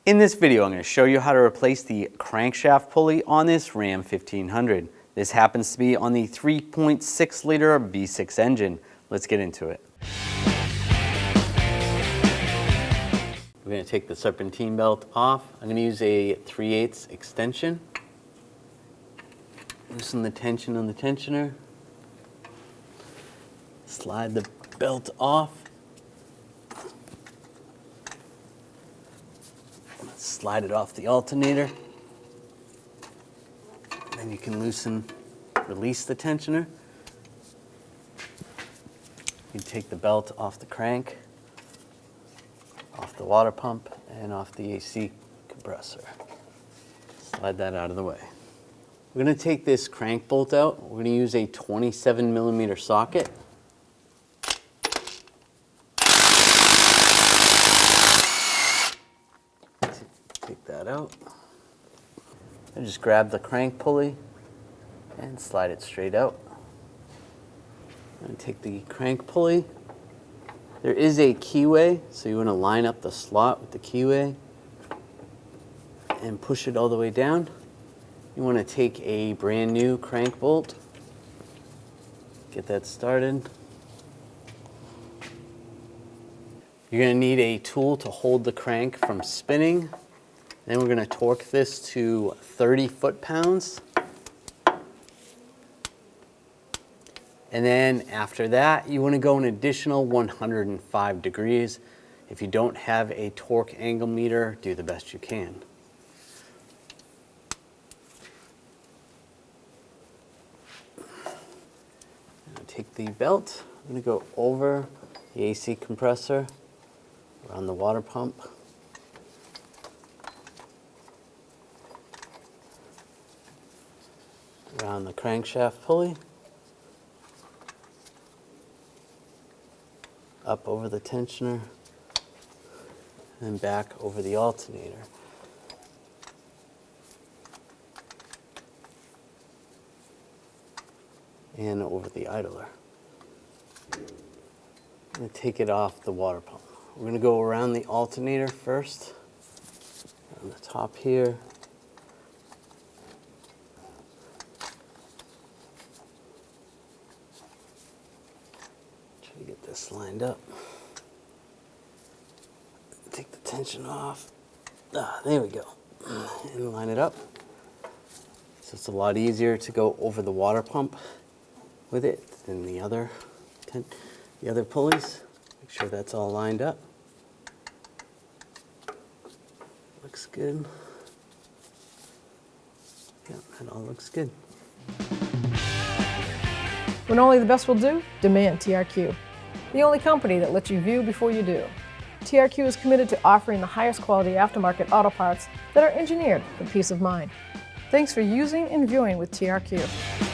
In this video, I'm going to show you how to replace the crankshaft pulley on this Ram 1500. This happens to be on the 3.6 liter V6 engine. Let's get into it. We're going to take the serpentine belt off. I'm going to use a 3/8 extension. Loosen the tension on the tensioner. Slide the belt off. Slide it off the alternator. Then you can release the tensioner. You take the belt off the crank, off the water pump, and off the AC compressor. Slide that out of the way. We're going to take this crank bolt out. We're going to use a 27mm socket. Take that out. And just grab the crank pulley and slide it straight out. And take the crank pulley. There is a keyway, so you want to line up the slot with the keyway and push it all the way down. You want to take a brand new crank bolt, get that started. You're going to need a tool to hold the crank from spinning. Then we're going to torque this to 30 foot-pounds. And then after that, you want to go an additional 105 degrees. If you don't have a torque angle meter, do the best you can. Now take the belt. I'm going to go over the AC compressor, around the water pump. Around the crankshaft pulley, up over the tensioner, and back over the alternator. And over the idler. I'm going to take it off the water pump. We're going to go around the alternator first, on the top here. Get this lined up. Take the tension off. There we go. And line it up. So it's a lot easier to go over the water pump with it than the other pulleys. Make sure that's all lined up. Looks good. Yeah, that all looks good. When only the best will do, demand TRQ. The only company that lets you view before you do. TRQ is committed to offering the highest quality aftermarket auto parts that are engineered for peace of mind. Thanks for using and viewing with TRQ.